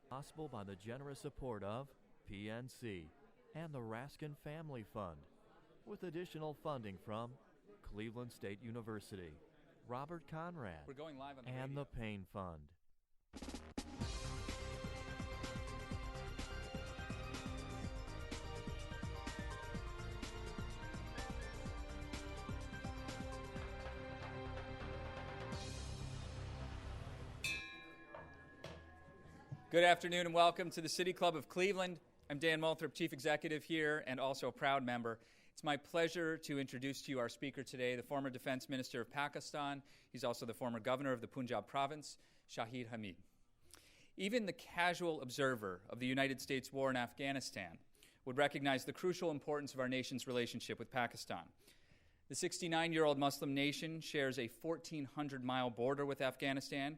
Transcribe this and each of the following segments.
Possible by the generous support of PNC and the Raskin Family Fund, with additional funding from Cleveland State University, Robert Conrad, We're going live on and the Payne Fund. Good afternoon and welcome to the City Club of Cleveland. I'm Dan Moulthrop, Chief Executive here and also a proud member. It's my pleasure to introduce to you our speaker today, the former Defense Minister of Pakistan. He's also the former Governor of the Punjab province, Shahid Hamid. Even the casual observer of the United States war in Afghanistan would recognize the crucial importance of our nation's relationship with Pakistan. The 69-year-old Muslim nation shares a 1,400-mile border with Afghanistan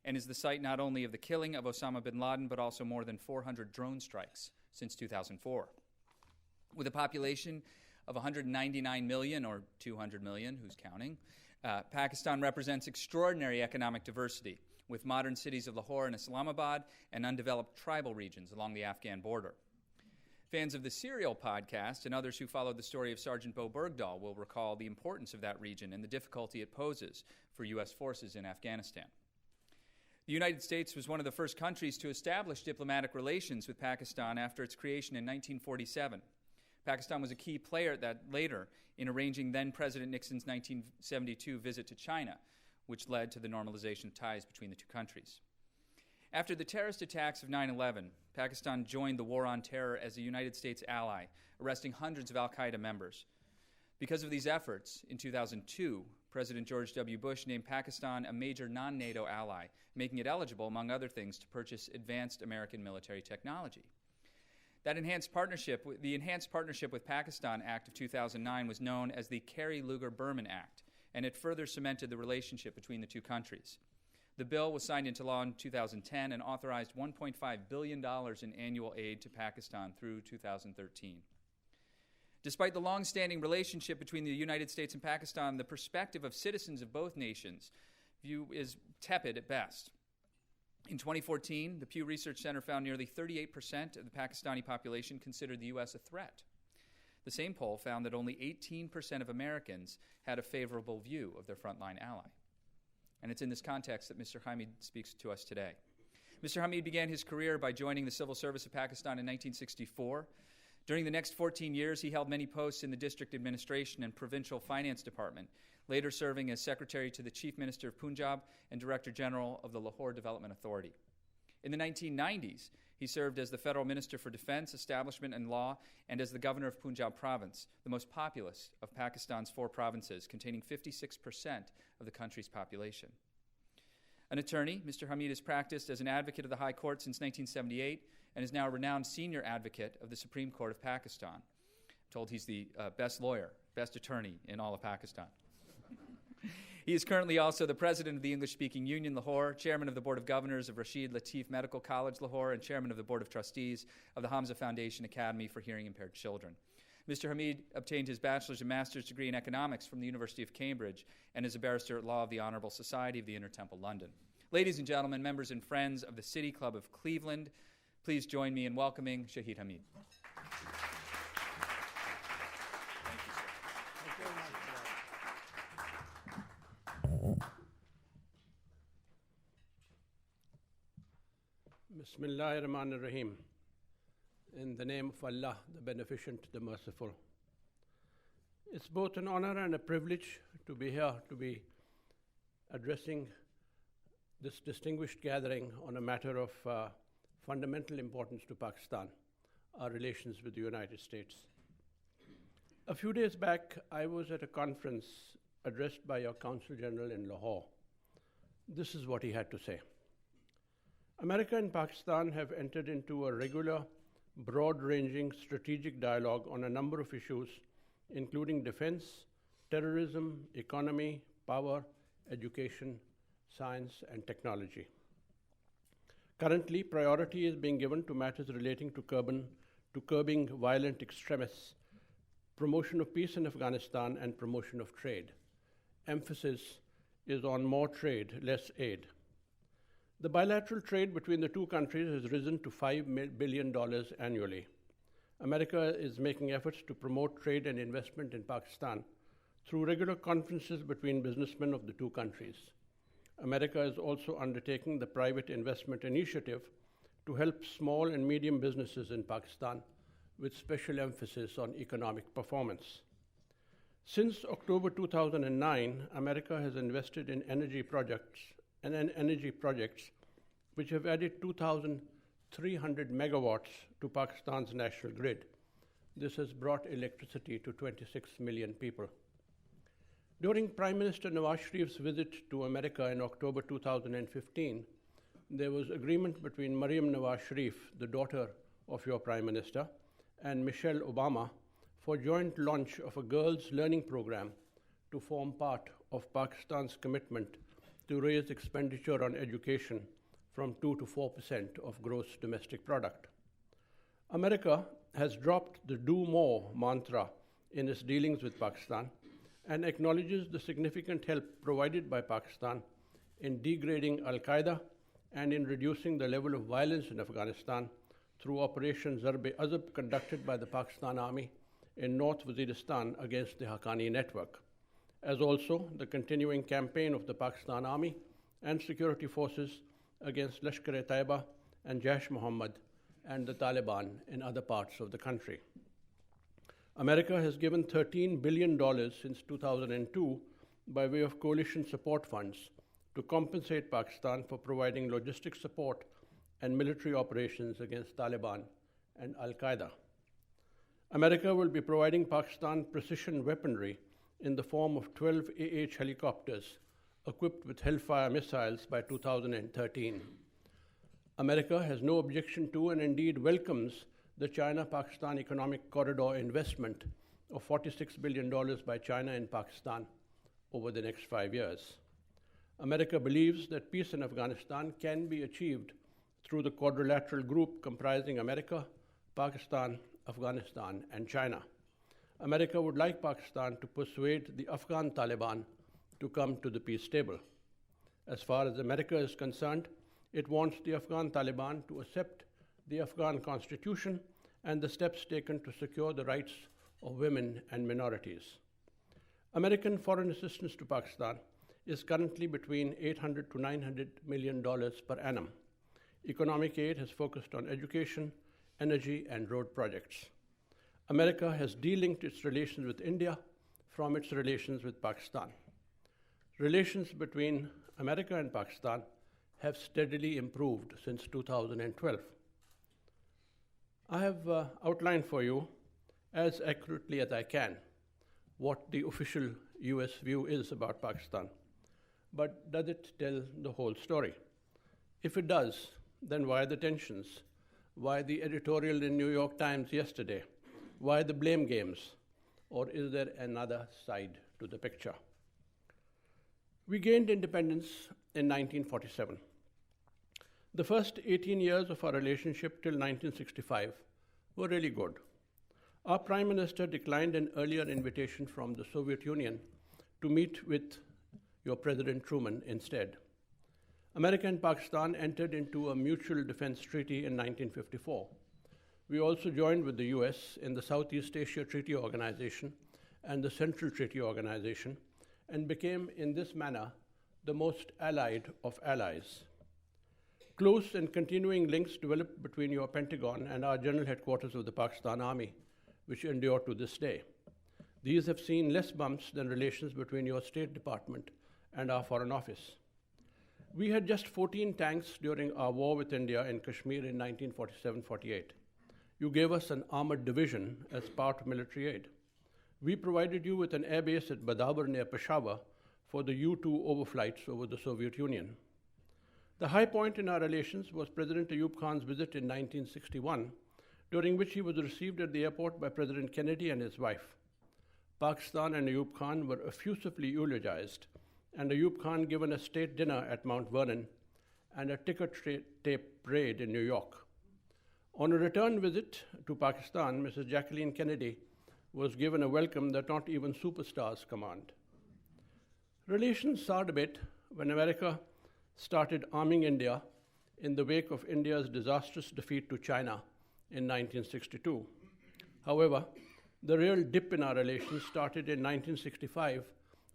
and is the site not only of the killing of Osama Bin Laden, but also more than 400 drone strikes since 2004. With a population of 199 million, or 200 million, who's counting, Pakistan represents extraordinary economic diversity, with modern cities of Lahore and Islamabad and undeveloped tribal regions along the Afghan border. Fans of the Serial podcast and others who followed the story of Sergeant Bo Bergdahl will recall the importance of that region and the difficulty it poses for U.S. forces in Afghanistan. The United States was one of the first countries to establish diplomatic relations with Pakistan after its creation in 1947. Pakistan was a key player later in arranging then-President Nixon's 1972 visit to China, which led to the normalization of ties between the two countries. After the terrorist attacks of 9/11, Pakistan joined the war on terror as a United States ally, arresting hundreds of al-Qaeda members. Because of these efforts, in 2002, President George W. Bush named Pakistan a major non-NATO ally, making it eligible, among other things, to purchase advanced American military technology. The Enhanced Partnership with Pakistan Act of 2009 was known as the Kerry-Lugar-Berman Act, and it further cemented the relationship between the two countries. The bill was signed into law in 2010 and authorized $1.5 billion in annual aid to Pakistan through 2013. Despite the long-standing relationship between the United States and Pakistan, the perspective of citizens of both nations is tepid at best. In 2014, the Pew Research Center found nearly 38% of the Pakistani population considered the U.S. a threat. The same poll found that only 18% of Americans had a favorable view of their frontline ally. And it's in this context that Mr. Hamid speaks to us today. Mr. Hamid began his career by joining the Civil Service of Pakistan in 1964. During the next 14 years, he held many posts in the district administration and provincial finance department, later serving as secretary to the Chief Minister of Punjab and Director General of the Lahore Development Authority. In the 1990s, he served as the Federal Minister for Defense, Establishment, and Law, and as the Governor of Punjab province, the most populous of Pakistan's 4 provinces, containing 56% of the country's population. An attorney, Mr. Hamid has practiced as an advocate of the High Court since 1978 and is now a renowned senior advocate of the Supreme Court of Pakistan. I'm told he's the best lawyer, best attorney in all of Pakistan. He is currently also the president of the English-speaking Union Lahore, chairman of the Board of Governors of Rashid Latif Medical College Lahore, and chairman of the Board of Trustees of the Hamza Foundation Academy for Hearing-Impaired Children. Mr. Hamid obtained his bachelor's and master's degree in economics from the University of Cambridge and is a barrister at law of the Honourable Society of the Inner Temple, London. Ladies and gentlemen, members and friends of the City Club of Cleveland, please join me in welcoming Shahid Hamid. Bismillahir Rahmanir Rahim. In the name of Allah, the Beneficent, the Merciful. It's both an honor and a privilege to be here, to be addressing this distinguished gathering on a matter of fundamental importance to Pakistan, our relations with the United States. A few days back, I was at a conference addressed by your Consul General in Lahore. This is what he had to say. America and Pakistan have entered into a regular, broad-ranging strategic dialogue on a number of issues, including defense, terrorism, economy, power, education, science, and technology. Currently, priority is being given to matters relating to curbing violent extremists, promotion of peace in Afghanistan, and promotion of trade. Emphasis is on more trade, less aid. The bilateral trade between the two countries has risen to $5 billion annually. America is making efforts to promote trade and investment in Pakistan through regular conferences between businessmen of the two countries. America is also undertaking the Private Investment Initiative to help small and medium businesses in Pakistan, with special emphasis on economic performance. Since October 2009, America has invested in energy projects which have added 2,300 megawatts to Pakistan's national grid. This has brought electricity to 26 million people. During Prime Minister Nawaz Sharif's visit to America in October 2015, there was agreement between Maryam Nawaz Sharif, the daughter of your Prime Minister, and Michelle Obama for joint launch of a girls' learning program to form part of Pakistan's commitment to raise expenditure on education from 2 to 4% of gross domestic product. America has dropped the do more mantra in its dealings with Pakistan and acknowledges the significant help provided by Pakistan in degrading Al-Qaeda and in reducing the level of violence in Afghanistan through Operation Zarb-e-Azab conducted by the Pakistan Army in North Waziristan against the Haqqani network, as also the continuing campaign of the Pakistan Army and security forces against Lashkar-e-Taiba and Jaish-Mohammed and the Taliban in other parts of the country. America has given $13 billion since 2002 by way of coalition support funds to compensate Pakistan for providing logistic support and military operations against Taliban and Al-Qaeda. America will be providing Pakistan precision weaponry in the form of 12 AH helicopters equipped with Hellfire missiles by 2013. America has no objection to and indeed welcomes the China-Pakistan Economic Corridor investment of $46 billion by China in Pakistan over the next 5 years. America believes that peace in Afghanistan can be achieved through the quadrilateral group comprising America, Pakistan, Afghanistan, and China. America would like Pakistan to persuade the Afghan Taliban to come to the peace table. As far as America is concerned, it wants the Afghan Taliban to accept the Afghan constitution and the steps taken to secure the rights of women and minorities. American foreign assistance to Pakistan is currently between $800 to $900 million per annum. Economic aid has focused on education, energy, and road projects. America has delinked its relations with India from its relations with Pakistan. Relations between America and Pakistan have steadily improved since 2012. I have outlined for you, as accurately as I can, what the official US view is about Pakistan. But does it tell the whole story? If it does, then why the tensions? Why the editorial in New York Times yesterday? Why the blame games? Or is there another side to the picture? We gained independence in 1947. The first 18 years of our relationship till 1965 were really good. Our Prime Minister declined an earlier invitation from the Soviet Union to meet with your President Truman instead. America and Pakistan entered into a mutual defense treaty in 1954. We also joined with the US in the Southeast Asia Treaty Organization and the Central Treaty Organization and became, in this manner, the most allied of allies. Close and continuing links developed between your Pentagon and our general headquarters of the Pakistan Army, which endure to this day. These have seen less bumps than relations between your State Department and our Foreign Office. We had just 14 tanks during our war with India in Kashmir in 1947-48. You gave us an armored division as part of military aid. We provided you with an airbase at Badawar near Peshawar for the U-2 overflights over the Soviet Union. The high point in our relations was President Ayub Khan's visit in 1961, during which he was received at the airport by President Kennedy and his wife. Pakistan and Ayub Khan were effusively eulogized, and Ayub Khan given a state dinner at Mount Vernon and a ticker tape parade in New York. On a return visit to Pakistan, Mrs. Jacqueline Kennedy was given a welcome that not even superstars command. Relations soured a bit when America started arming India in the wake of India's disastrous defeat to China in 1962. However, the real dip in our relations started in 1965,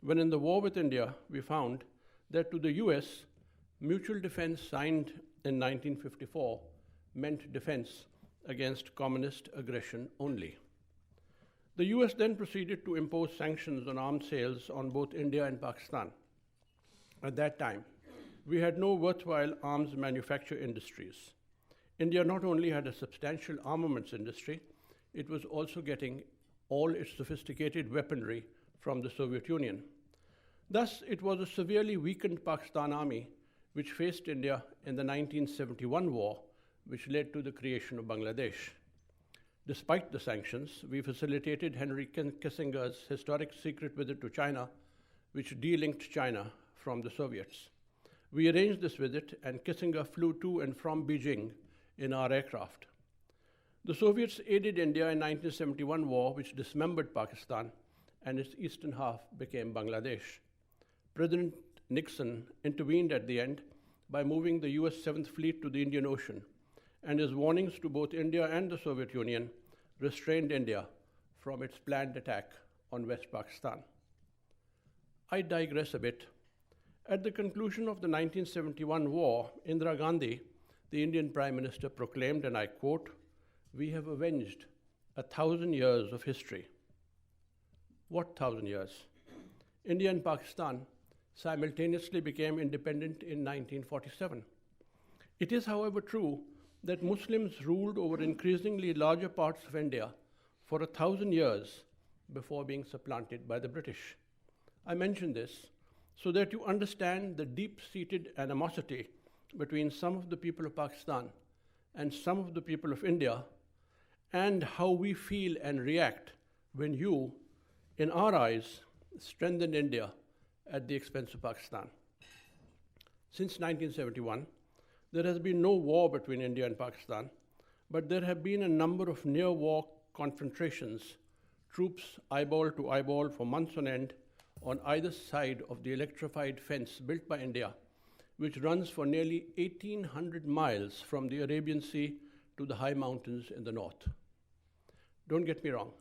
when in the war with India, we found that to the US, mutual defense signed in 1954 meant defense against communist aggression only. The US then proceeded to impose sanctions on arms sales on both India and Pakistan. At that time, we had no worthwhile arms manufacture industries. India not only had a substantial armaments industry, it was also getting all its sophisticated weaponry from the Soviet Union. Thus, it was a severely weakened Pakistan army which faced India in the 1971 war, which led to the creation of Bangladesh. Despite the sanctions, we facilitated Henry Kissinger's historic secret visit to China, which de-linked China from the Soviets. We arranged this visit, and Kissinger flew to and from Beijing in our aircraft. The Soviets aided India in 1971 war, which dismembered Pakistan, and its eastern half became Bangladesh. President Nixon intervened at the end by moving the US 7th Fleet to the Indian Ocean, and his warnings to both India and the Soviet Union restrained India from its planned attack on West Pakistan. I digress a bit. At the conclusion of the 1971 war, Indira Gandhi, the Indian Prime Minister, proclaimed, and I quote, "We have avenged 1,000 years of history." What 1,000 years? India and Pakistan simultaneously became independent in 1947. It is, however, true that Muslims ruled over increasingly larger parts of India for 1,000 years before being supplanted by the British. I mention this so that you understand the deep-seated animosity between some of the people of Pakistan and some of the people of India, and how we feel and react when you, in our eyes, strengthen India at the expense of Pakistan. Since 1971, there has been no war between India and Pakistan, but there have been a number of near-war confrontations, troops eyeball to eyeball for months on end on either side of the electrified fence built by India, which runs for nearly 1,800 miles from the Arabian Sea to the high mountains in the north. Don't get me wrong.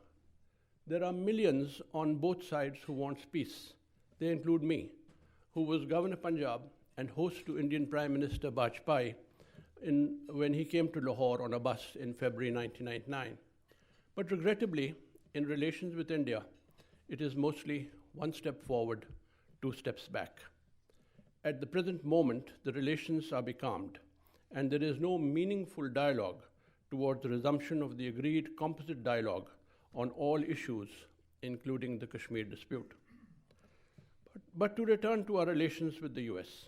There are millions on both sides who want peace. They include me, who was Governor of Punjab and host to Indian Prime Minister Vajpayee when he came to Lahore on a bus in February 1999. But regrettably, in relations with India, it is mostly one step forward, two steps back. At the present moment, the relations are becalmed, and there is no meaningful dialogue towards the resumption of the agreed composite dialogue on all issues, including the Kashmir dispute. But to return to our relations with the US,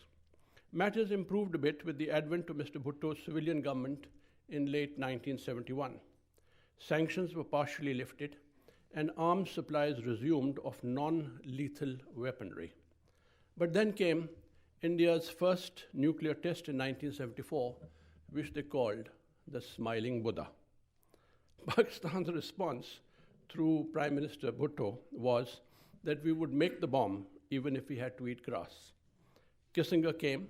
matters improved a bit with the advent of Mr. Bhutto's civilian government in late 1971. Sanctions were partially lifted, and arms supplies resumed of non-lethal weaponry. But then came India's first nuclear test in 1974, which they called the Smiling Buddha. Pakistan's response through Prime Minister Bhutto was that we would make the bomb even if we had to eat grass. Kissinger came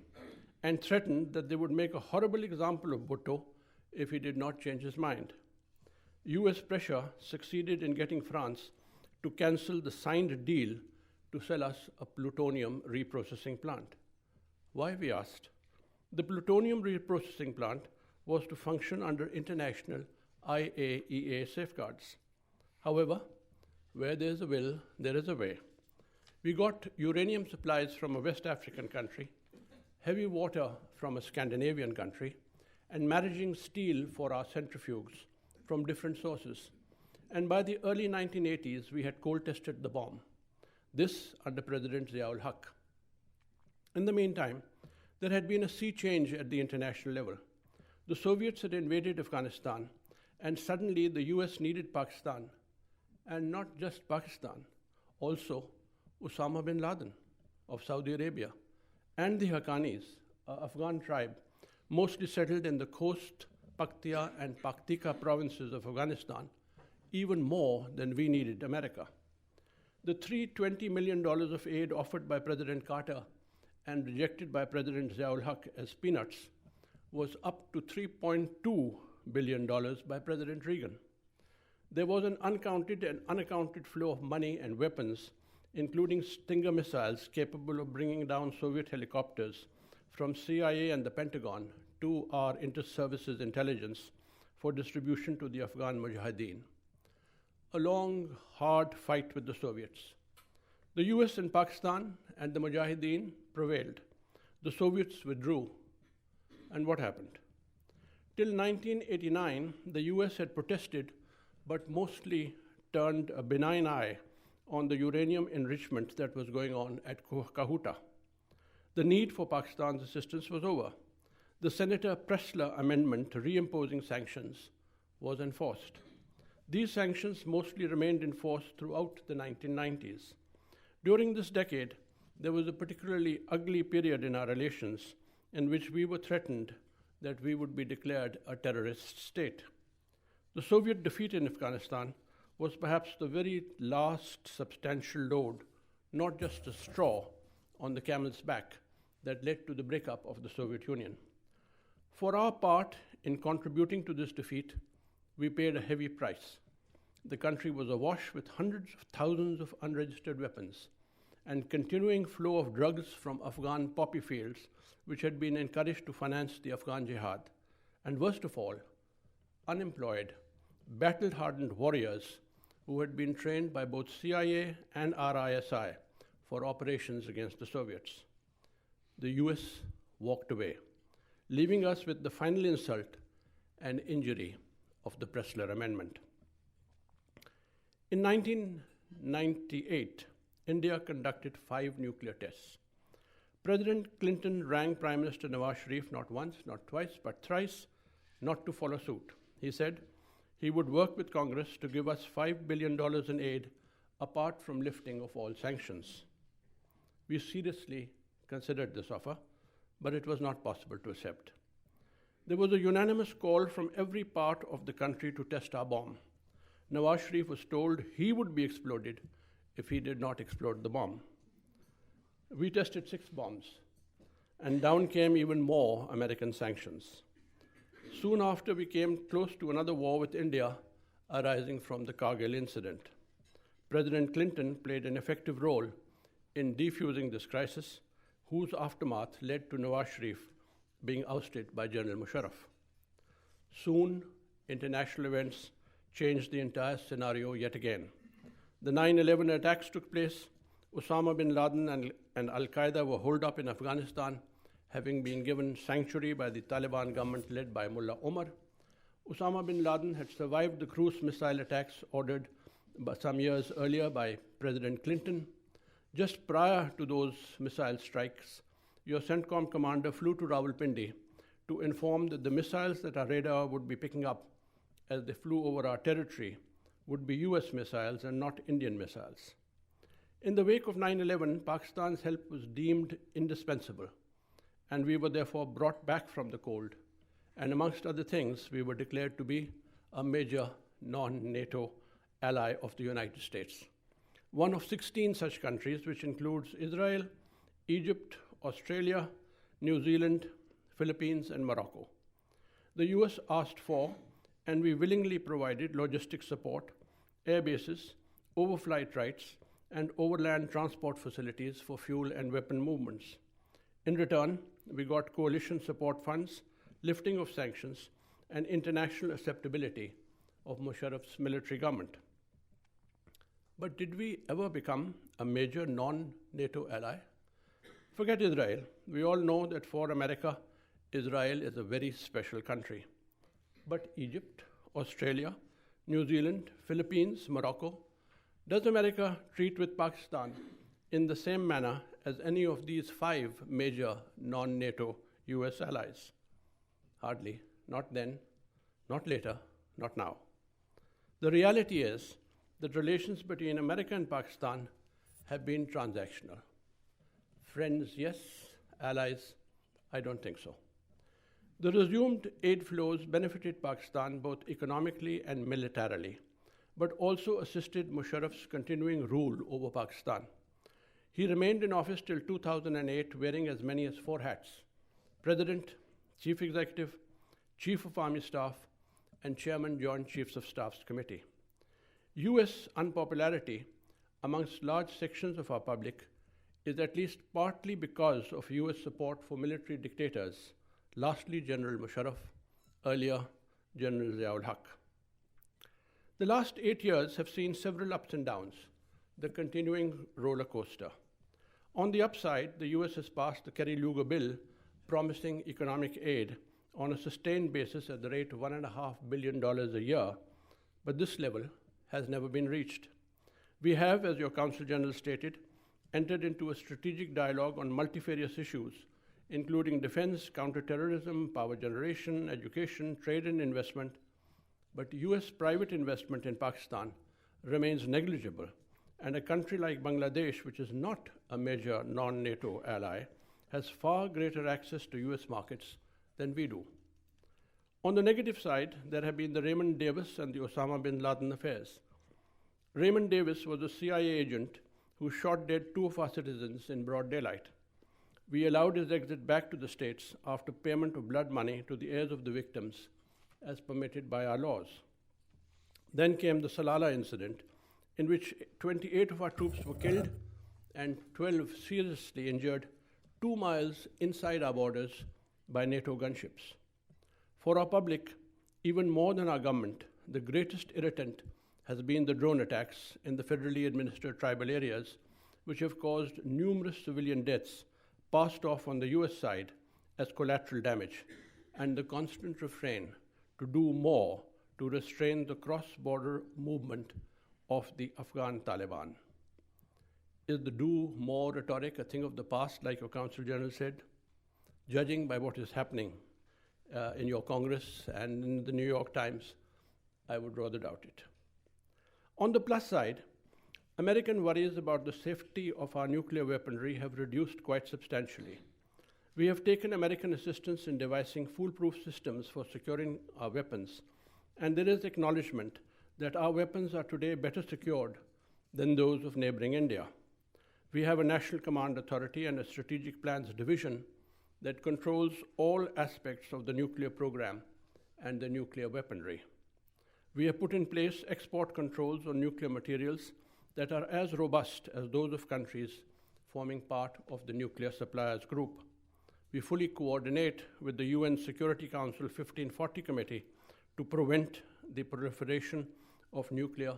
and threatened that they would make a horrible example of Bhutto if he did not change his mind. US pressure succeeded in getting France to cancel the signed deal to sell us a plutonium reprocessing plant. Why, we asked. The plutonium reprocessing plant was to function under international IAEA safeguards. However, where there is a will, there is a way. We got uranium supplies from a West African country, heavy water from a Scandinavian country, and managing steel for our centrifuges from different sources. And by the early 1980s, we had cold-tested the bomb. This under President Ziaul-Haq. In the meantime, there had been a sea change at the international level. The Soviets had invaded Afghanistan, and suddenly the US needed Pakistan, and not just Pakistan, also Osama Bin Laden of Saudi Arabia, and the Haqqanis, an Afghan tribe mostly settled in the coast, Paktia and Paktika provinces of Afghanistan, even more than we needed America. The $320 million of aid offered by President Carter and rejected by President Ziaul Haq as peanuts was up to $3.2 billion by President Reagan. There was an uncounted and unaccounted flow of money and weapons, including Stinger missiles capable of bringing down Soviet helicopters from CIA and the Pentagon to our inter-services intelligence for distribution to the Afghan Mujahideen. A long, hard fight with the Soviets. The US and Pakistan and the Mujahideen prevailed. The Soviets withdrew. And what happened? Till 1989, the US had protested, but mostly turned a benign eye on the uranium enrichment that was going on at Kahuta. The need for Pakistan's assistance was over. The Senator Pressler Amendment reimposing sanctions was enforced. These sanctions mostly remained in force throughout the 1990s. During this decade, there was a particularly ugly period in our relations in which we were threatened that we would be declared a terrorist state. The Soviet defeat in Afghanistan was perhaps the very last substantial load, not just a straw on the camel's back, that led to the breakup of the Soviet Union. For our part in contributing to this defeat, we paid a heavy price. The country was awash with hundreds of thousands of unregistered weapons and continuing flow of drugs from Afghan poppy fields, which had been encouraged to finance the Afghan jihad. And worst of all, unemployed, battle-hardened warriors who had been trained by both CIA and RISI for operations against the Soviets. The US walked away, leaving us with the final insult and injury of the Pressler Amendment. In 1998, India conducted 5 nuclear tests. President Clinton rang Prime Minister Nawaz Sharif not once, not twice, but thrice, not to follow suit. He said he would work with Congress to give us $5 billion in aid apart from lifting of all sanctions. We seriously considered this offer, but it was not possible to accept. There was a unanimous call from every part of the country to test our bomb. Nawaz Sharif was told he would be exploded if he did not explode the bomb. We tested 6 bombs, and down came even more American sanctions. Soon after, we came close to another war with India arising from the Kargil incident. President Clinton played an effective role in defusing this crisis, whose aftermath led to Nawaz Sharif being ousted by General Musharraf. Soon, international events changed the entire scenario yet again. The 9/11 attacks took place. Osama Bin Laden and Al-Qaeda were holed up in Afghanistan, having been given sanctuary by the Taliban government led by Mullah Omar. Osama Bin Laden had survived the cruise missile attacks ordered some years earlier by President Clinton. Just prior to those missile strikes, your CENTCOM commander flew to Rawalpindi to inform that the missiles that our radar would be picking up as they flew over our territory would be US missiles and not Indian missiles. In the wake of 9/11, Pakistan's help was deemed indispensable, and we were therefore brought back from the cold. And amongst other things, we were declared to be a major non-NATO ally of the United States. One of 16 such countries, which includes Israel, Egypt, Australia, New Zealand, Philippines, and Morocco. The US asked for, and we willingly provided, logistic support, air bases, overflight rights, and overland transport facilities for fuel and weapon movements. In return, we got coalition support funds, lifting of sanctions, and international acceptability of Musharraf's military government. But did we ever become a major non-NATO ally? Forget Israel. We all know that for America, Israel is a very special country. But Egypt, Australia, New Zealand, Philippines, Morocco, does America treat with Pakistan in the same manner as any of these 5 major non-NATO US allies? Hardly. Not then, not later, not now. The reality is that relations between America and Pakistan have been transactional. Friends, yes. Allies, I don't think so. The resumed aid flows benefited Pakistan both economically and militarily, but also assisted Musharraf's continuing rule over Pakistan. He remained in office till 2008, wearing as many as 4 hats: President, Chief Executive, Chief of Army Staff, and Chairman Joint Chiefs of Staff's Committee. US unpopularity amongst large sections of our public is at least partly because of US support for military dictators, lastly General Musharraf, earlier General Zia-ul-Haq. The last 8 years have seen several ups and downs, the continuing roller coaster. On the upside, the US has passed the Kerry-Lugar bill promising economic aid on a sustained basis at the rate of $1.5 billion a year, but this level has never been reached. We have, as your Consul General stated, entered into a strategic dialogue on multifarious issues, including defense, counterterrorism, power generation, education, trade and investment, but US private investment in Pakistan remains negligible, and a country like Bangladesh, which is not a major non-NATO ally, has far greater access to US markets than we do. On the negative side, there have been the Raymond Davis and the Osama Bin Laden affairs. Raymond Davis was a CIA agent who shot dead 2 of our citizens in broad daylight. We allowed his exit back to the States after payment of blood money to the heirs of the victims, as permitted by our laws. Then came the Salalah incident, in which 28 of our troops were killed and 12 seriously injured 2 miles inside our borders by NATO gunships. For our public, even more than our government, the greatest irritant has been the drone attacks in the federally administered tribal areas, which have caused numerous civilian deaths passed off on the US side as collateral damage, and the constant refrain to do more to restrain the cross-border movement of the Afghan Taliban. Is the do more rhetoric a thing of the past, like your Consul General said? Judging by what is happening in your Congress and in the New York Times, I would rather doubt it. On the plus side, American worries about the safety of our nuclear weaponry have reduced quite substantially. We have taken American assistance in devising foolproof systems for securing our weapons, and there is acknowledgement that our weapons are today better secured than those of neighboring India. We have a National Command Authority and a Strategic Plans Division that controls all aspects of the nuclear program and the nuclear weaponry. We have put in place export controls on nuclear materials that are as robust as those of countries forming part of the Nuclear Suppliers Group. We fully coordinate with the UN Security Council 1540 Committee to prevent the proliferation of nuclear,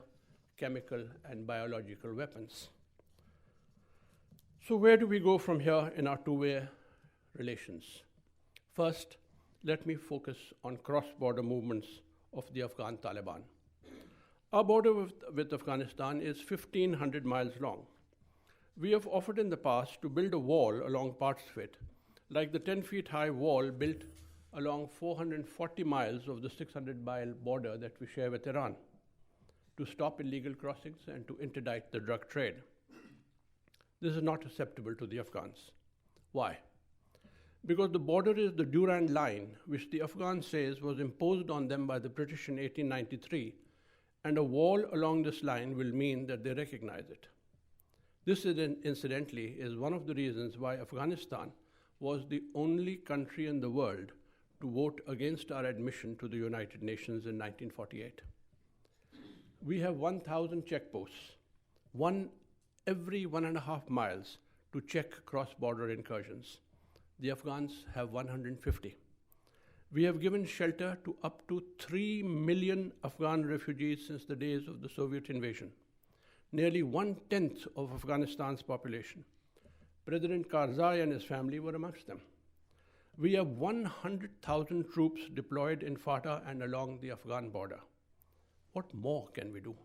chemical, and biological weapons. So where do we go from here in our two-way relations? First, let me focus on cross-border movements of the Afghan Taliban. Our border with Afghanistan is 1,500 miles long. We have offered in the past to build a wall along parts of it, like the 10-feet-high wall built along 440 miles of the 600-mile border that we share with Iran, to stop illegal crossings and to interdict the drug trade. This is not acceptable to the Afghans. Why? Because the border is the Durand Line, which the Afghans says was imposed on them by the British in 1893, and a wall along this line will mean that they recognize it. This, incidentally, is one of the reasons why Afghanistan was the only country in the world to vote against our admission to the United Nations in 1948. We have 1,000 checkposts, one every 1.5 miles, to check cross-border incursions. The Afghans have 150. We have given shelter to up to 3 million Afghan refugees since the days of the Soviet invasion, nearly 1/10 of Afghanistan's population. President Karzai and his family were amongst them. We have 100,000 troops deployed in FATA and along the Afghan border. What more can we do?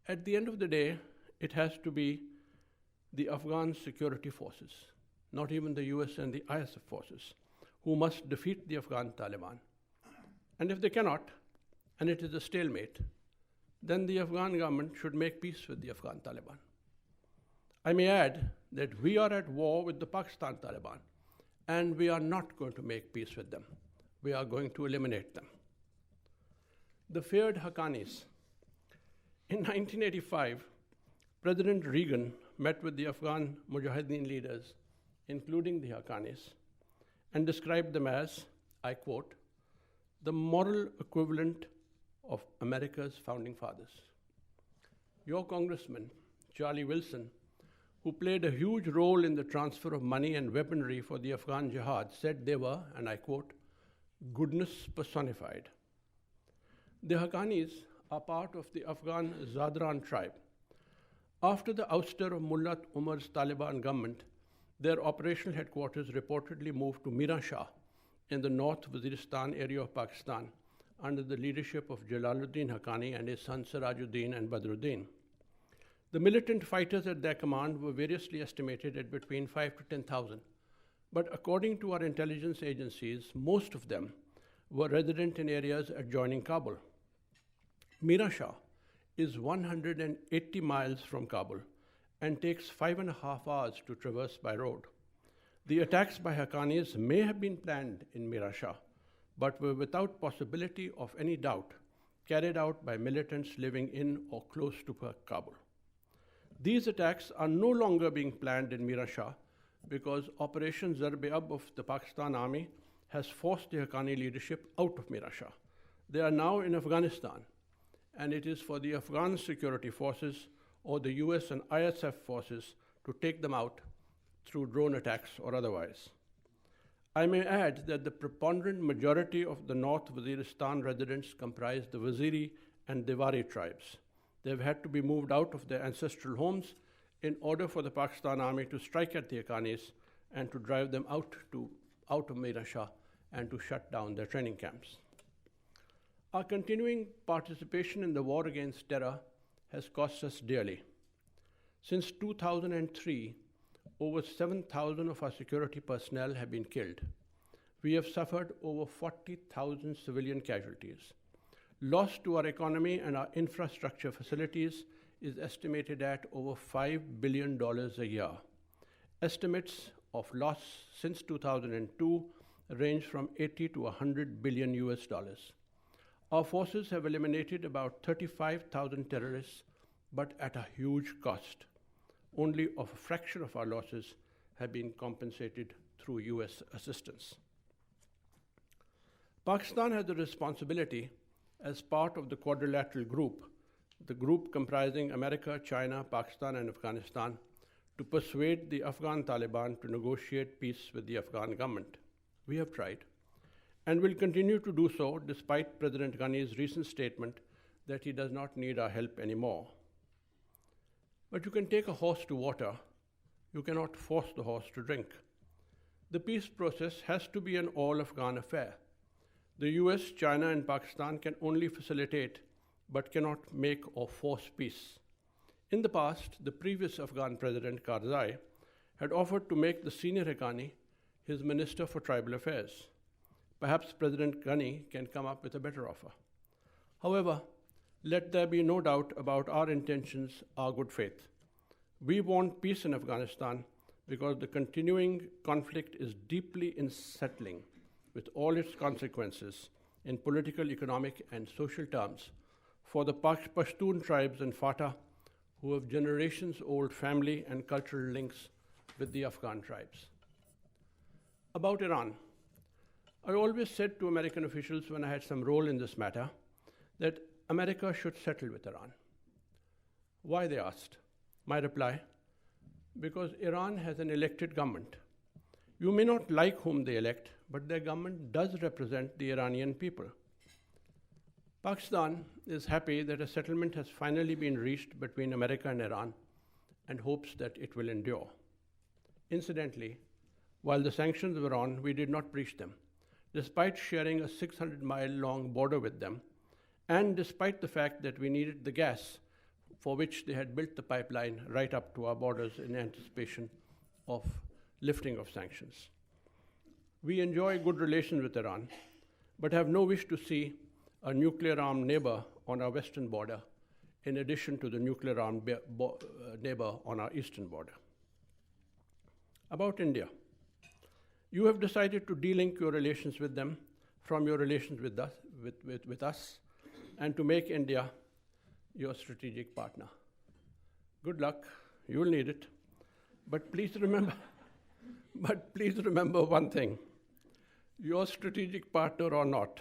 At the end of the day, it has to be the Afghan security forces, not even the US and the ISAF forces, who must defeat the Afghan Taliban. And if they cannot, and it is a stalemate, then the Afghan government should make peace with the Afghan Taliban. I may add that we are at war with the Pakistan Taliban, and we are not going to make peace with them. We are going to eliminate them. The feared Haqqanis. In 1985, President Reagan met with the Afghan Mujahideen leaders, including the Haqqanis, and described them as, I quote, the moral equivalent of America's founding fathers. Your Congressman, Charlie Wilson, who played a huge role in the transfer of money and weaponry for the Afghan jihad, said they were, and I quote, goodness personified. The Haqqanis are part of the Afghan Zadran tribe. After the ouster of Mullah Umar's Taliban government, their operational headquarters reportedly moved to Mira Shah in the North Waziristan area of Pakistan under the leadership of Jalaluddin Haqqani and his sons Sirajuddin and Badruddin. The militant fighters at their command were variously estimated at between 5 to 10,000, but according to our intelligence agencies, most of them were resident in areas adjoining Kabul. Mira Shah is 180 miles from Kabul and takes 5.5 hours to traverse by road. The attacks by Haqqanis may have been planned in Mira Shah, but were without possibility of any doubt carried out by militants living in or close to Kabul. These attacks are no longer being planned in Mira Shah because Operation Zarb-e-Ab of the Pakistan Army has forced the Haqqani leadership out of Mira Shah. They are now in Afghanistan, and it is for the Afghan security forces or the US and ISF forces to take them out through drone attacks or otherwise. I may add that the preponderant majority of the North Waziristan residents comprise the Waziri and Diwari tribes. They've had to be moved out of their ancestral homes in order for the Pakistan Army to strike at the Haqqanis and to drive them out of Mira Shah and to shut down their training camps. Our continuing participation in the war against terror has cost us dearly. Since 2003, over 7,000 of our security personnel have been killed. We have suffered over 40,000 civilian casualties. Loss to our economy and our infrastructure facilities is estimated at over $5 billion a year. Estimates of loss since 2002 range from 80 to 100 billion US dollars. Our forces have eliminated about 35,000 terrorists, but at a huge cost. Only a fraction of our losses have been compensated through US assistance. Pakistan has the responsibility as part of the quadrilateral group, the group comprising America, China, Pakistan, and Afghanistan, to persuade the Afghan Taliban to negotiate peace with the Afghan government. We have tried, and will continue to do so despite President Ghani's recent statement that he does not need our help anymore. But you can take a horse to water, you cannot force the horse to drink. The peace process has to be an all-Afghan affair. The US, China, and Pakistan can only facilitate but cannot make or force peace. In the past, the previous Afghan president, Karzai, had offered to make the senior Haqqani his Minister for Tribal Affairs. Perhaps President Ghani can come up with a better offer. However, let there be no doubt about our intentions, our good faith. We want peace in Afghanistan because the continuing conflict is deeply unsettling with all its consequences in political, economic, and social terms for the Pashtun tribes and Fatah who have generations-old family and cultural links with the Afghan tribes. About Iran, I always said to American officials when I had some role in this matter that America should settle with Iran. Why, they asked. My reply, because Iran has an elected government. You may not like whom they elect, but their government does represent the Iranian people. Pakistan is happy that a settlement has finally been reached between America and Iran and hopes that it will endure. Incidentally, while the sanctions were on, we did not breach them, despite sharing a 600-mile-long border with them, and despite the fact that we needed the gas for which they had built the pipeline right up to our borders in anticipation of lifting of sanctions. We enjoy good relations with Iran, but have no wish to see a nuclear-armed neighbor on our western border, in addition to the nuclear-armed neighbor on our eastern border. About India, you have decided to de-link your relations with them from your relations with us, and to make India your strategic partner. Good luck. You will need it. But please remember, one thing. Your strategic partner or not,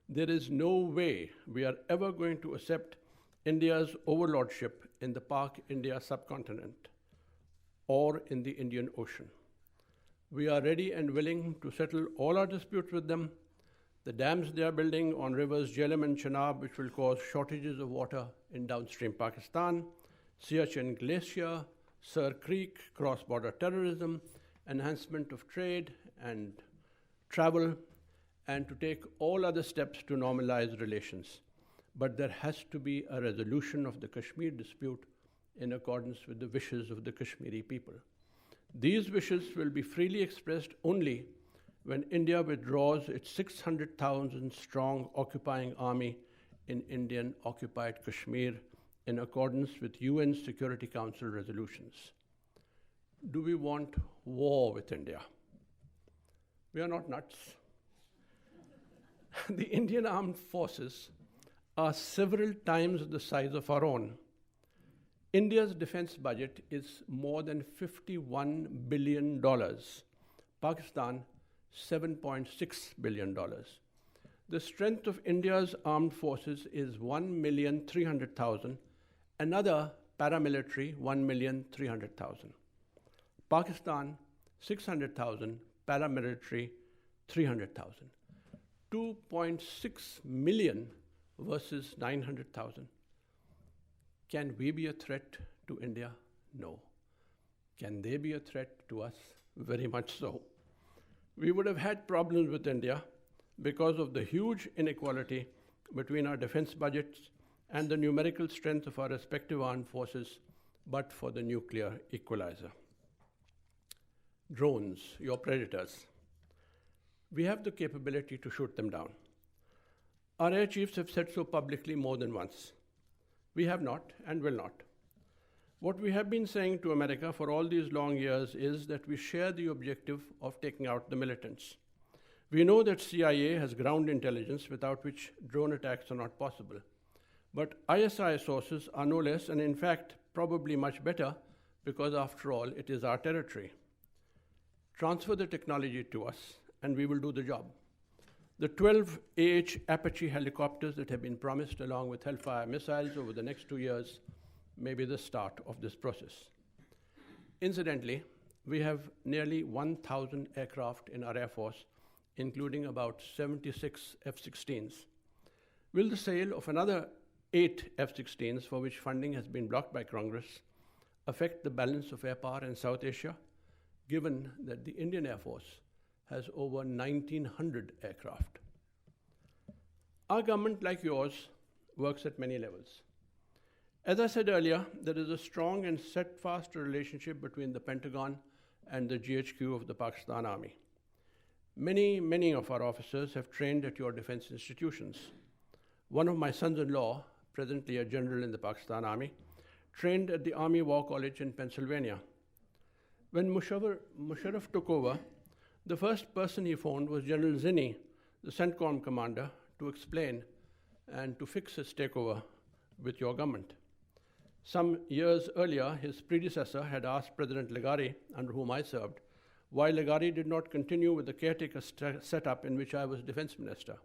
there is no way we are ever going to accept India's overlordship in the PAK India subcontinent or in the Indian Ocean. We are ready and willing to settle all our disputes with them. The dams they are building on rivers Jhelum and Chenab, which will cause shortages of water in downstream Pakistan, Siachen Glacier, Sir Creek, cross-border terrorism, enhancement of trade and travel, and to take all other steps to normalize relations. But there has to be a resolution of the Kashmir dispute in accordance with the wishes of the Kashmiri people. These wishes will be freely expressed only when India withdraws its 600,000 strong occupying army in Indian occupied Kashmir in accordance with UN Security Council resolutions. Do we want war with India? We are not nuts. The Indian armed forces are several times the size of our own. India's defense budget is more than $51 billion. Pakistan, $7.6 billion. The strength of India's armed forces is 1,300,000. Another paramilitary, 1,300,000. Pakistan, 600,000. Paramilitary, 300,000. 2.6 million versus 900,000. Can we be a threat to India? No. Can they be a threat to us? Very much so. We would have had problems with India because of the huge inequality between our defense budgets and the numerical strength of our respective armed forces, but for the nuclear equalizer. Drones, your predators. We have the capability to shoot them down. Our air chiefs have said so publicly more than once. We have not and will not. What we have been saying to America for all these long years is that we share the objective of taking out the militants. We know that CIA has ground intelligence without which drone attacks are not possible. But ISI sources are no less, and in fact, probably much better, because after all, it is our territory. Transfer the technology to us, and we will do the job. The 12 Apache helicopters that have been promised, along with Hellfire missiles over the next 2 years, may be the start of this process. Incidentally, we have nearly 1,000 aircraft in our Air Force, including about 76 F-16s. Will the sale of another 8 F-16s, for which funding has been blocked by Congress, affect the balance of air power in South Asia, given that the Indian Air Force has over 1,900 aircraft? Our government, like yours, works at many levels. As I said earlier, there is a strong and steadfast relationship between the Pentagon and the GHQ of the Pakistan Army. Many of our officers have trained at your defense institutions. One of my sons-in-law, presently a general in the Pakistan Army, trained at the Army War College in Pennsylvania. When Musharraf took over, the first person he phoned was General Zinni, the CENTCOM commander, to explain and to fix his takeover with your government. Some years earlier, his predecessor had asked President Legari, under whom I served, why Legari did not continue with the caretaker setup in which I was defense minister.